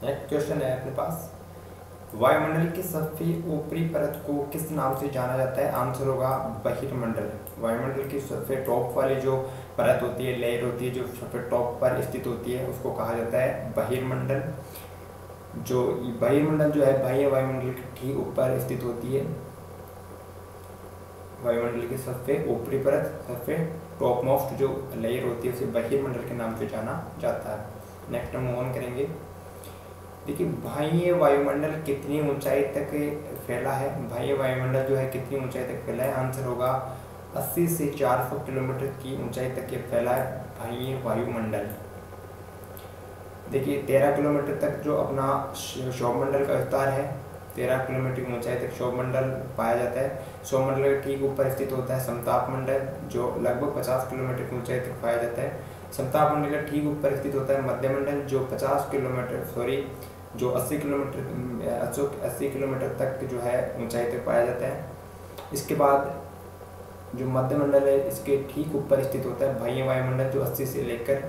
Next question है अपने पास, वायुमंडल की सबसे ऊपरी परत को किस नाम से जाना जाता है? आंसर होगा बहिर्मंडल। वायुमंडल की सबसे टॉप वाली जो परत होती है, लेयर होती है, जो सबसे टॉप पर स्थित होती है, उसको कहा जाता है बहिर्मंडल। जो बहिर्मंडल जो है बाह्य वायुमंडल के ठीक ऊपर स्थित होती है। वायुमंडल की सबसे ऊपरी परत, सबसे टॉप मोस्ट जो लेयर होती है, उसे बहिर्मंडल के नाम से जाना जाता है। नेक्स्ट हम मूव ऑन करेंगे। देखिए, बाह्य वायुमंडल कितनी ऊंचाई तक फैला है? बाह्य वायुमंडल जो है कितनी ऊंचाई तक फैला है? आंसर होगा 80 से 400 किलोमीटर की ऊंचाई तक ये फैला है बाह्य वायुमंडल। देखिए, 13 किलोमीटर तक जो अपना सौरमंडल का विस्तार है, 13 किलोमीटर की ऊंचाई तक सौरमंडल पाया जाता है। सौरमंडल के ठीक ऊपर स्थित होता है समताप मंडल, जो लगभग 50 किलोमीटर की ऊंचाई तक पाया जाता है। समताप मंडल के ठीक ऊपर स्थित होता है मध्यमंडल, जो 80 किलोमीटर तक जो है ऊंचाई तक पाया जाता है। इसके बाद जो मध्यमंडल है, इसके ठीक ऊपर स्थित होता है बाह्य वायुमंडल, जो 80 से लेकर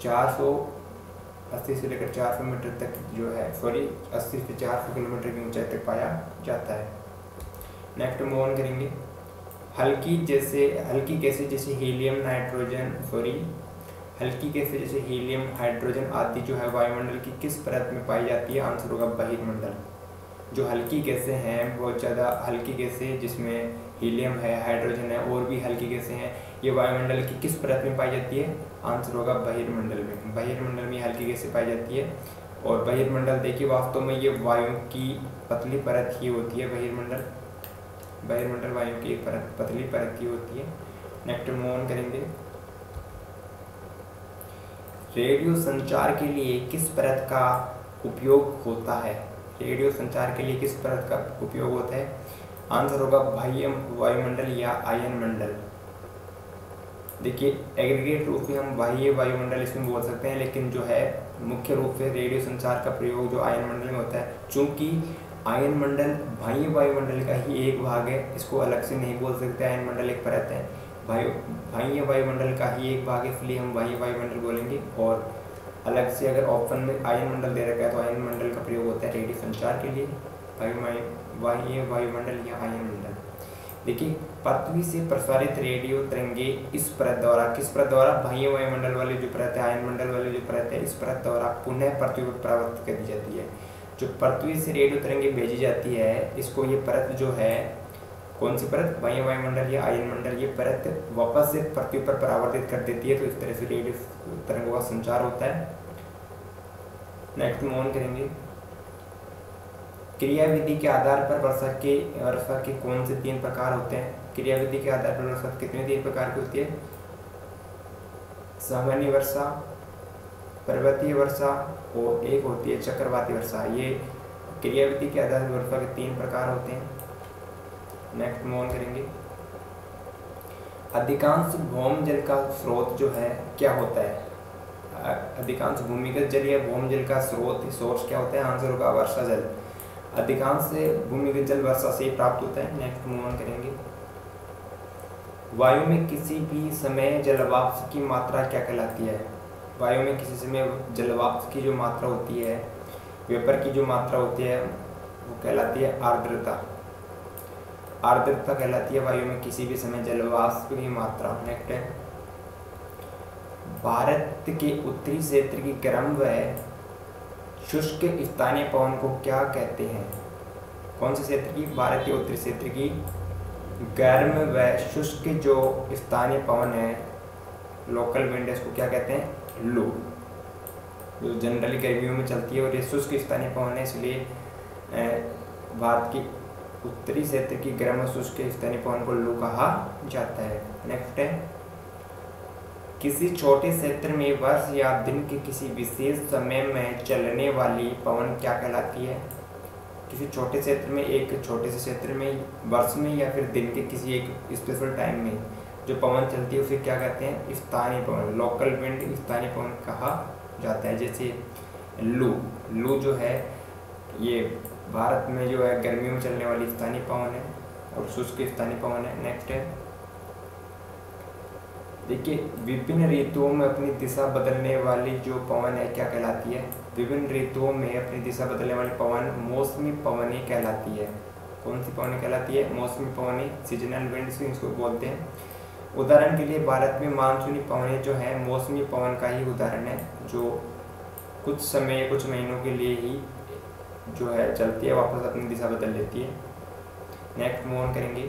400 मीटर तक जो है 80 से 400 किलोमीटर की ऊंचाई तक पाया जाता है। नेक्स्ट मूव ऑन करेंगे। हल्की गैसें जैसे हीलियम, हाइड्रोजन आदि जो है वायुमंडल की किस परत में पाई जाती है? आंसर होगा बहिर्मंडल। जो हल्की गैसें हैं, बहुत ज़्यादा हल्की गैसें जिसमें हीलियम है, हाइड्रोजन है और भी हल्की गैसें हैं, ये वायुमंडल की किस परत में पाई जाती है? आंसर होगा बहिर्मंडल में। बहिर्मंडल में हल्की गैसें पाई जाती है। और बहिर्मंडल देखिए, वास्तव में ये वायु की पतली परत ही होती है। बहिर्मंडल वायु की पतली परत की होती है। नेक्स्ट मूव ऑन करेंगे। रेडियो संचार के लिए किस परत का उपयोग होता है? रेडियो संचार के लिए किस परत का उपयोग होता है? आंसर होगा बाह्य वायुमंडल या आयन मंडल। देखिए, एग्रीगेट रूप में हम बाह्य वायुमंडल इसमें बोल सकते हैं, लेकिन जो है मुख्य रूप से रेडियो संचार का प्रयोग जो आयन मंडल में होता है। चूंकि आयन मंडल बाह्य वायुमंडल का ही एक भाग है, इसको अलग से नहीं बोल सकते। आयन मंडल एक परत है, बाह्य वायुमंडल का ही एक भाग है, इसलिए हम बाह्य वायुमंडल बोलेंगे। और अलग से अगर ऑप्शन में आयन मंडल दे रखा है तो आयन मंडल का प्रयोग होता है रेडियो संचार के लिए, बाह्य वायुमंडल या आयन मंडल। देखिए, पृथ्वी से प्रसारित रेडियो तरंगे किस परत द्वारा बाह्य वायुमंडल वाली जो परत है, आयन मंडल वाली जो परत है, इस परत द्वारा पुनः पृथ्वी पर परावर्तित कर दी जाती है। जो पृथ्वी से रेडियो तरंगे भेजी जाती है, इसको ये परत जो है, कौन सी परत? बाह्य वायुमंडल या आयन मंडल, ये परत वापस से पृथ्वी पर परावर्तित कर देती है। तो इस तरह से रेडियो तरंगों का संचार होता है। नेक्स्ट मूव ऑन करेंगे। क्रियाविधि के आधार पर वर्षा के कौन से 3 प्रकार होते हैं? क्रियाविधि के आधार पर वर्षा कितने 3 प्रकार की होती है? सामान्य वर्षा, पर्वतीय वर्षा और एक होती है चक्रवाती वर्षा। ये क्रियाविधि के आधार पर वर्षा के 3 प्रकार होते हैं। नेक्स्ट मूव ऑन करेंगे। अधिकांश भौम जल का स्रोत जो है क्या होता है? अधिकांश भूमिगत जल या भौम जल का सोर्स क्या होता है? आंसर होगा वर्षा जल। अधिकांश भूमिगत जल वर्षा से प्राप्त होता है। नेक्स्ट मूव ऑन करेंगे। वायु में किसी भी समय जलवाष्प की मात्रा क्या कहलाती है? वायु में किसी समय जलवाष्प की जो मात्रा होती है, वेपर की जो मात्रा होती है, वो कहलाती है आर्द्रता। आर्द्रता कहलाती है वायु में किसी भी समय जलवाष्प की मात्रा। नेक्स्ट है, भारत के उत्तरी क्षेत्र की गर्म व शुष्क स्थानीय पवन को क्या कहते हैं? कौन से क्षेत्र की? भारत के उत्तरी क्षेत्र की गर्म व शुष्क जो स्थानीय पवन है, लोकल विंड, इसको क्या कहते हैं? लू। जो जनरली गर्मियों में चलती है और ये शुष्क स्थानीय पवन है, इसलिए भारत की उत्तरी क्षेत्र की गर्म और शुष्क स्थानीय पवन को लू कहा जाता है। नेक्स्ट है, किसी छोटे क्षेत्र में वर्ष या दिन के किसी विशेष समय में चलने वाली पवन क्या कहलाती है? किसी छोटे क्षेत्र में, एक छोटे से क्षेत्र में वर्ष में या फिर दिन के किसी एक स्पेशल टाइम में जो पवन चलती है उसे क्या कहते हैं? स्थानीय पवन, लोकल विंड स्थानीय पवन कहा जाता है। जैसे लू जो है, ये भारत में जो है गर्मियों में चलने वाली स्थानीय पवन है और शुष्क स्थानीय पवन है। नेक्स्ट है, देखिए, विभिन्न ऋतुओं में अपनी दिशा बदलने वाली जो पवन है क्या कहलाती है? विभिन्न ऋतुओं में अपनी दिशा बदलने वाली पवन मौसमी पवनें कहलाती है। कौन सी पवनें कहलाती है? मौसमी पवनें, सीजनल विंड्स इसको बोलते हैं। उदाहरण के लिए भारत में मानसूनी पवनें जो हैं मौसमी पवन का ही उदाहरण है, जो कुछ समय कुछ महीनों के लिए ही जो है चलती है, वापस अपनी दिशा बदल लेती है। नेक्स्ट मूव ऑन करेंगे।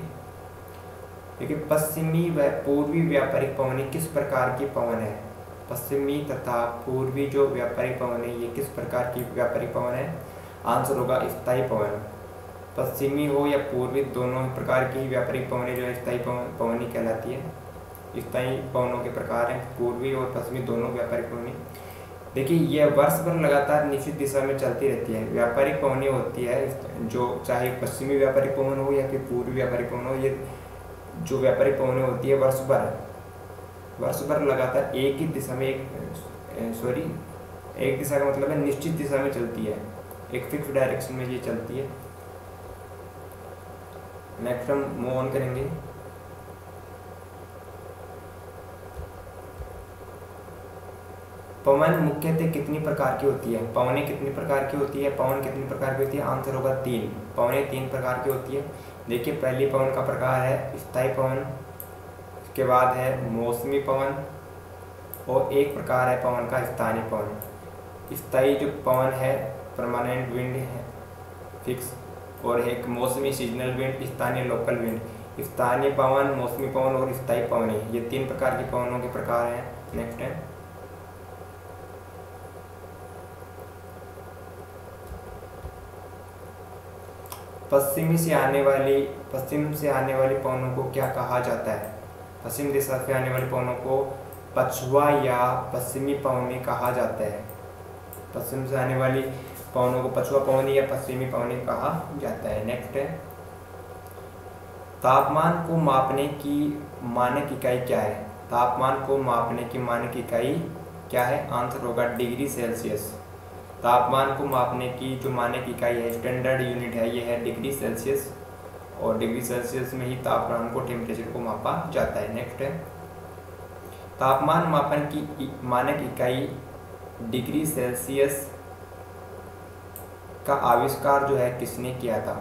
देखिए, पश्चिमी व पूर्वी व्यापारिक पवनें किस प्रकार की पवन है? पश्चिमी तथा पूर्वी जो व्यापारिक पवन है ये किस प्रकार की व्यापारिक पवन है? आंसर होगा स्थायी पवन। पश्चिमी हो या पूर्वी, दोनों प्रकार की व्यापारिक पवनें जो है स्थायी पवन ही कहलाती है। स्थायी पवनों के प्रकार हैं पूर्वी और पश्चिमी दोनों व्यापारिक पवनें। देखिए, यह वर्ष भर लगातार निश्चित दिशा में चलती रहती है। व्यापारिक पवनें होती है जो चाहे पश्चिमी व्यापारिक पवन हो या फिर पूर्वी व्यापारिक पवन हो, ये जो व्यापारिक पवनें होती है वर्ष भर लगातार एक ही दिशा में एक दिशा का मतलब है निश्चित दिशा में चलती है, एक फिक्स डायरेक्शन में ये चलती है। नेक्स्ट हम मूव ऑन करेंगे। पवन मुख्यतः कितनी प्रकार की होती है? पवनें कितनी प्रकार की होती है? पवन कितनी प्रकार की होती है? आंसर होगा 3। पवनें 3 प्रकार की होती है। देखिए, पहली पवन का प्रकार है स्थायी पवन, उसके बाद है मौसमी पवन और एक प्रकार है पवन का स्थानीय पवन। स्थायी जो पवन है परमानेंट विंड है, फिक्स, और एक मौसमी सीजनल विंड, स्थानीय लोकल विंड। स्थानीय पवन, मौसमी पवन और स्थायी पवन, ये 3 प्रकार के पवनों के प्रकार हैं। नेक्स्ट है पश्चिम से आने वाली पवनों को क्या कहा जाता है? पश्चिम दिशा से आने वाली पवनों को पछुआ या पश्चिमी पवनें कहा जाता है। पश्चिम से आने वाली पवनों को पछुआ पवनी या पश्चिमी पवनी कहा जाता है। नेक्स्ट है तापमान को मापने की मानक इकाई क्या है? तापमान को मापने की मानक इकाई क्या है? आंसर होगा डिग्री सेल्सियस। तापमान को मापने की जो मानक इकाई है, स्टैंडर्ड यूनिट है, ये है डिग्री सेल्सियस, और डिग्री सेल्सियस में ही तापमान को, टेम्परेचर को मापा जाता है। नेक्स्ट है तापमान मापन की मानक इकाई डिग्री सेल्सियस का आविष्कार जो है किसने किया था?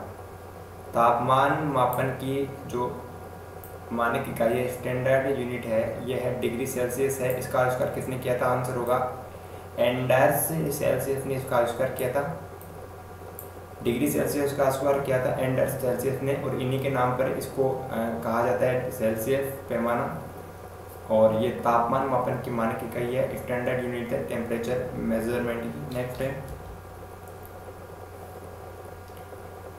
तापमान मापन की जो मानक इकाई है, स्टैंडर्ड यूनिट है, यह है डिग्री सेल्सियस है। इसका आविष्कार किसने किया था? आंसर होगा एंडर्स सेल्सियस ने इसका आविष्कार किया था। डिग्री सेल्सियस का आविष्कार किया था एंडर्स सेल्सियस ने, और इन्हीं के नाम पर इसको कहा जाता है सेल्सियस पैमाना। और ये तापमान मापन की मानक इकाई है, स्टैंडर्ड यूनिट है टेम्परेचर मेजरमेंट की। नेक्स्ट है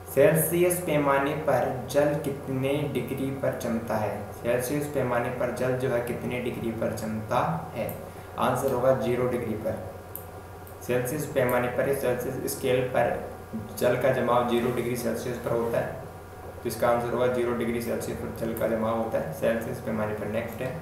सेल्सियस पैमाने पर जल कितने डिग्री पर जमता है? सेल्सियस पैमाने पर जल जो है कितने डिग्री पर जमता है? आंसर होगा 0 डिग्री पर। सेल्सियस पैमाने पर, सेल्सियस स्केल पर जल का जमाव 0 डिग्री सेल्सियस पर होता है, तो इसका आंसर होगा 0 डिग्री सेल्सियस पर जल का जमाव होता है सेल्सियस पैमाने पर। नेक्स्ट है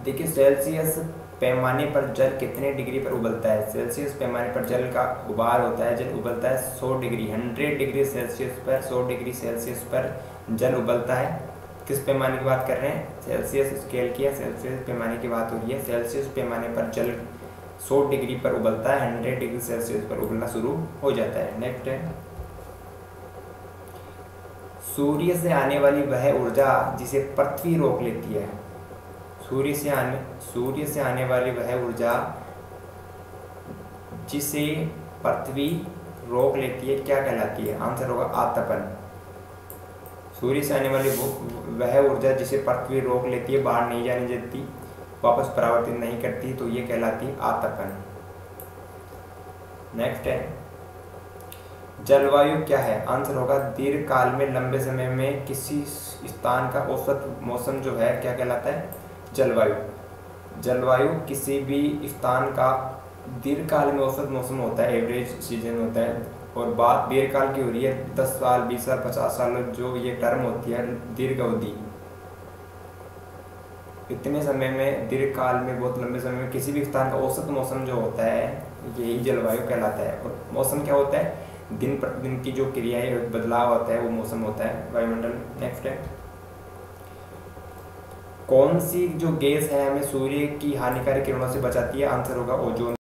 देखिए, सेल्सियस पैमाने पर जल कितने डिग्री पर उबलता है? सेल्सियस पैमाने पर जल का उबाल होता है, जल उबलता है 100 डिग्री, 100 डिग्री सेल्सियस पर, 100 डिग्री सेल्सियस पर जल उबलता है। किस पैमाने की बात कर रहे हैं? सेल्सियस स्केल की, सेल्सियस पैमाने की बात हो रही है। सेल्सियस पैमाने पर जल 100 डिग्री पर उबलता है, 100 डिग्री सेल्सियस पर उबलना शुरू हो जाता है। नेक्स्ट है सूर्य से आने वाली वह ऊर्जा जिसे पृथ्वी रोक लेती है। सूर्य से आने वाली वह ऊर्जा जिसे पृथ्वी रोक लेती है क्या कहलाती है? आंसर होगा आतपन। सूर्य से आने वाली वह ऊर्जा जिसे पृथ्वी रोक लेती है, बाहर नहीं जाने देती, वापस परावर्तित नहीं करती, तो ये कहलाती है आतपन। नेक्स्ट है जलवायु क्या है? आंसर होगा दीर्घकाल में लंबे समय में किसी स्थान का औसत मौसम जो है क्या कहलाता है? जलवायु। जलवायु किसी भी स्थान का दीर्घकाल में औसत मौसम होता है, एवरेज सीजन होता है, और बात दीर्घकाल की हो रही है 10 साल, 20 साल, 50 साल जो ये टर्म होती है दीर्घ अवधि, इतने समय में, दीर्घकाल में, बहुत लंबे समय में किसी भी स्थान का औसत मौसम जो होता है यही जलवायु कहलाता है। और मौसम क्या होता है? दिन प्रतिदिन की जो क्रियाएं, बदलाव होता है वो मौसम होता है, वायुमंडल। नेक्स्ट है कौन सी जो गैस है हमें सूर्य की हानिकारक किरणों से बचाती है? आंसर होगा ओजोन